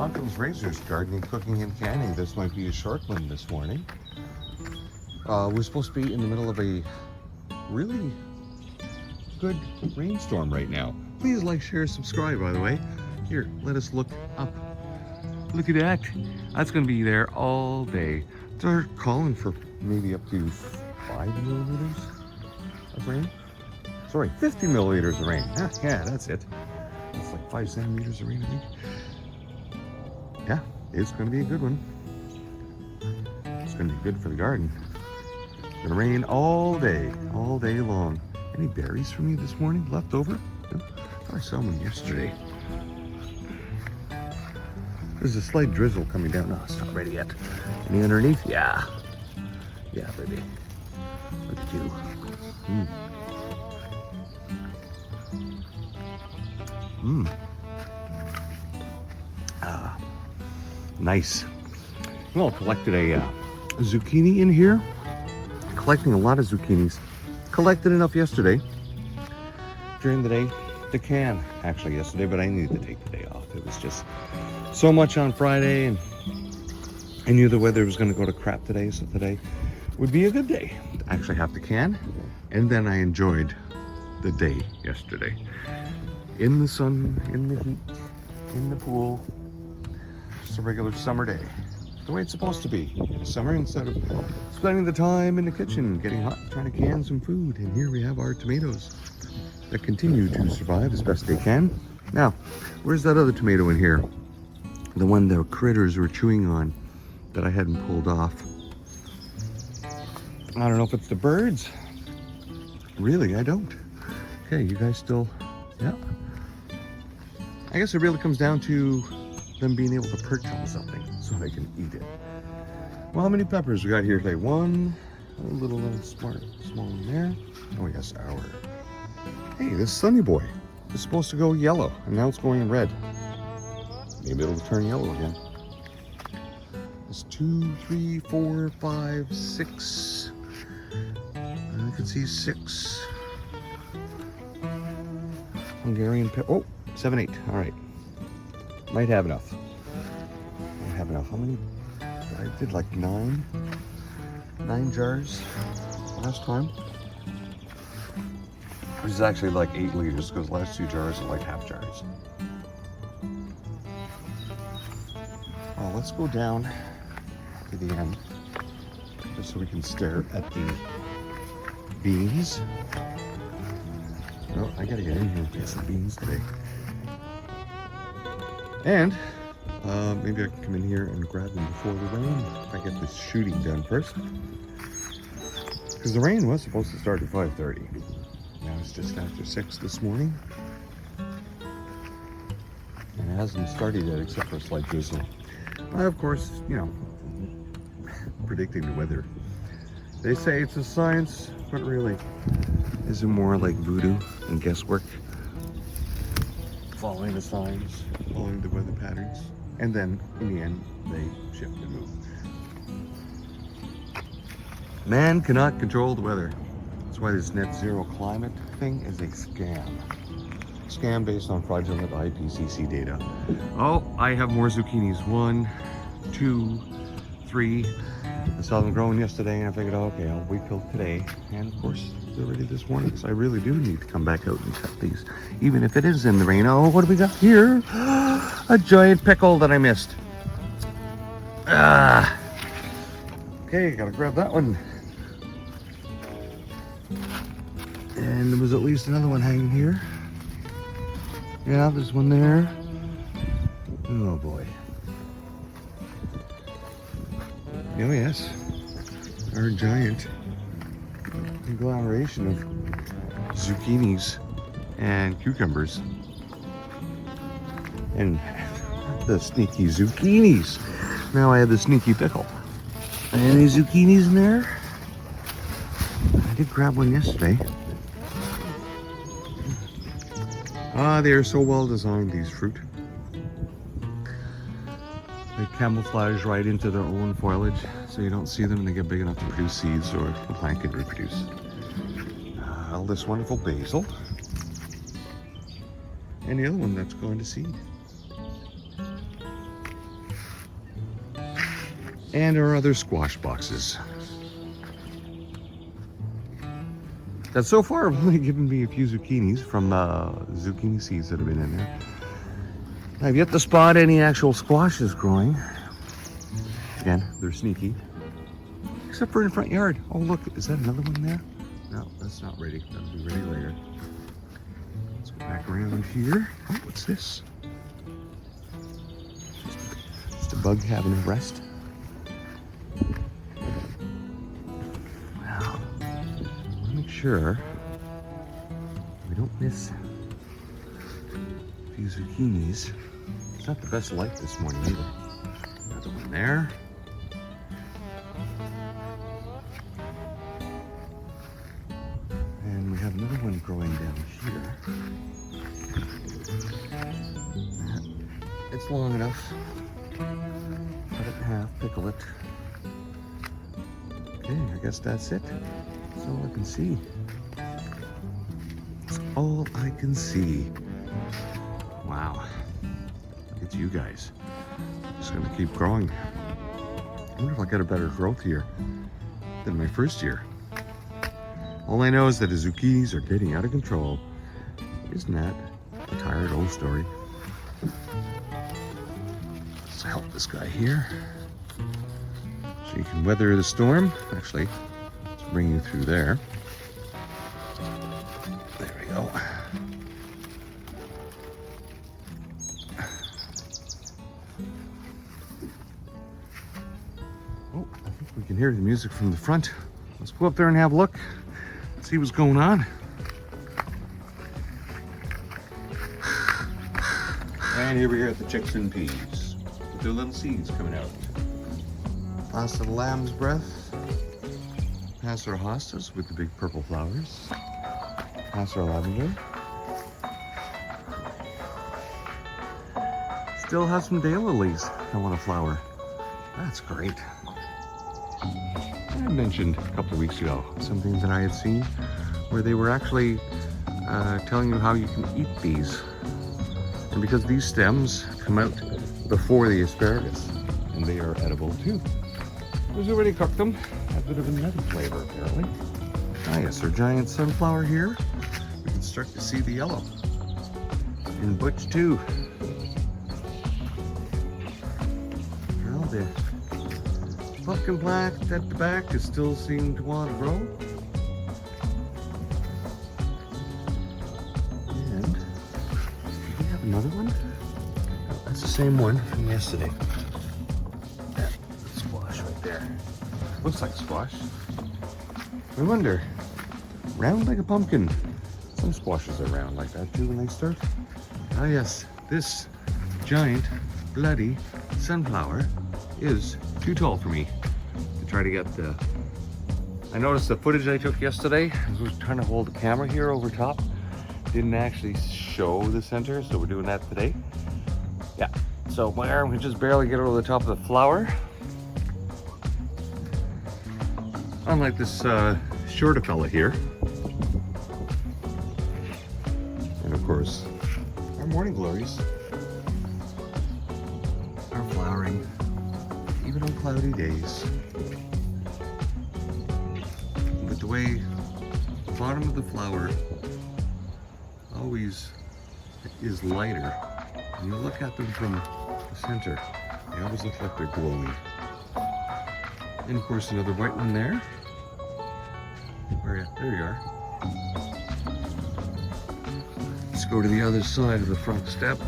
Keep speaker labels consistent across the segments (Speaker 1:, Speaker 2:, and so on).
Speaker 1: Occam's Razors, gardening, cooking, and canning. This might be a short one this morning. We're supposed to be in the middle of a really good rainstorm right now. Please like, share, subscribe, by the way. Here, let us look up. Look at that. That's going to be there all day. They're calling for maybe up to 5 millimeters of rain. Sorry, 50 milliliters of rain. Yeah, that's it. It's like 5 centimeters of rain, I think. Yeah, it's going to be a good one. It's going to be good for the garden. It's going to rain all day long. Any berries for me this morning left over? No? I thought I saw one yesterday. There's a slight drizzle coming down. No, it's not ready yet. Any underneath? Yeah. Yeah, baby. Look at you. Nice. Well, I collected a zucchini in here. Collecting a lot of zucchinis. Collected enough yesterday. During the day. The can, actually, yesterday, but I needed to take the day off. It was just so much on Friday, and I knew the weather was going to go to crap today, so today would be a good day to actually have the can. And then I enjoyed the day yesterday. In the sun, in the heat, in the pool. Just a regular summer day. The way it's supposed to be in summer, instead of spending the time in the kitchen, getting hot, trying to can some food. And here we have our tomatoes that continue to survive as best they can. Now, where's that other tomato in here? The one the critters were chewing on that I hadn't pulled off. I don't know if it's the birds. Really, I don't. Okay, you guys still, yeah. I guess it really comes down to them being able to perch on something so they can eat it. Well, how many peppers we got here today? One, a little small one there. Oh yes, our. Hey, this Sunny Boy is supposed to go yellow, and now it's going red. Maybe it'll turn yellow again. There's 2, 3, 4, 5, 6. I can see 6. Hungarian pepper. Oh, 7, 8. All right. Might have enough. Might have enough. How many? I did like 9 jars last time. Which is actually like 8 liters because the last 2 jars are like half jars. Well, let's go down to the end just so we can stare at the beans. Oh, I gotta get in here and get some beans today. And maybe I can come in here and grab them before the rain if I get this shooting done first. Because the rain was supposed to start at 5:30. Now it's just after 6 this morning. And it hasn't started yet except for a slight drizzle. Of course, you know, predicting the weather. They say it's a science, but really, is it more like voodoo and guesswork? Following the signs, following the weather patterns, and then in the end, they shift and move. Man cannot control the weather. That's why this net zero climate thing is a scam. Scam based on fraudulent IPCC data. Oh, I have more zucchinis. 1, 2, 3. I saw them growing yesterday and I figured, oh, okay, I'll wait till today. And of course, they're ready this morning. So I really do need to come back out and cut these. Even if it is in the rain. Oh, what do we got here? A giant pickle that I missed. Okay, gotta grab that one. And there was at least another one hanging here. Yeah, there's one there. Oh boy. Oh yes, our giant conglomeration of zucchinis and cucumbers. And the sneaky zucchinis. Now I have the sneaky pickle. Any zucchinis in there? I did grab one yesterday. They are so well designed, these fruit. They camouflage right into their own foliage, so you don't see them and they get big enough to produce seeds or the plant can reproduce. All this wonderful basil. And the other one that's going to seed. and our other squash boxes. That so far have only given me a few zucchinis from zucchini seeds that have been in there. I've yet to spot any actual squashes growing. Again, they're sneaky. Except for in the front yard. Oh look, is that another one there? No, that's not ready. That'll be ready later. Let's go back around here. Oh, what's this? Just a bug having a rest. Wow. Make sure we don't miss a few zucchinis. It's not the best light this morning either. Another one there. And we have another one growing down here. It's long enough. Cut it in half, pickle it. Okay, I guess that's it. That's all I can see. That's all I can see. Wow. Look at you guys. Just gonna keep growing. I wonder if I got a better growth here than my first year. All I know is that the zucchinis are getting out of control. Isn't that a tired old story? Let's help this guy here so you can weather the storm. Actually, let's bring you through there. There we go. Oh, I think we can hear the music from the front. Let's go up there and have a look. See what's going on. And here we are at the chicks and peas with their little seeds coming out. Past the lamb's breath. Past our hostas with the big purple flowers. Past our lavender. Still have some daylilies that want to flower. That's great. I mentioned a couple of weeks ago some things that I had seen where they were actually telling you how you can eat these. And because these stems come out before the asparagus, and they are edible too. Who's already cooked them? A bit of a nutty flavor apparently. Ah yes, our giant sunflower here. We can start to see the yellow. And butch too. Well, the pumpkin plant at the back is still seeming to want to grow. And we have another one. Oh, that's the same one from yesterday. That squash right there. Looks like squash. I wonder, round like a pumpkin. Some squashes are round like that too when they start. Ah yes, this giant bloody sunflower is too tall for me to try to get the... I noticed the footage I took yesterday, I was trying to hold the camera here over top, didn't actually show the center, so we're doing that today. Yeah, so my arm can just barely get over the top of the flower. Unlike this shorter fella here. And of course, our morning glories are flowering even on cloudy days. But the way the bottom of the flower always is lighter, and you look at them from the center, they always look like they're glowing. And of course another white one there. Where are you? There you are. Let's go to the other side of the front step.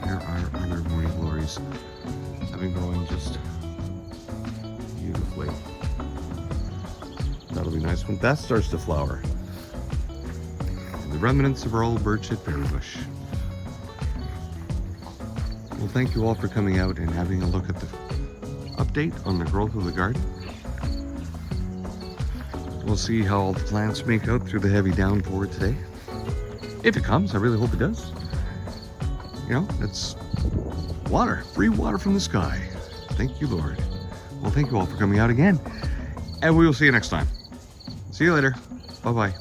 Speaker 1: There are other morning glories. Have been growing just beautifully. That'll be nice when that starts to flower. And the remnants of our old birch at berry bush. Well, thank you all for coming out and having a look at the update on the growth of the garden. We'll see how all the plants make out through the heavy downpour today. If it comes, I really hope it does. You know, it's water, free water from the sky. Thank you, Lord. Well, thank you all for coming out again. And we will see you next time. See you later. Bye-bye.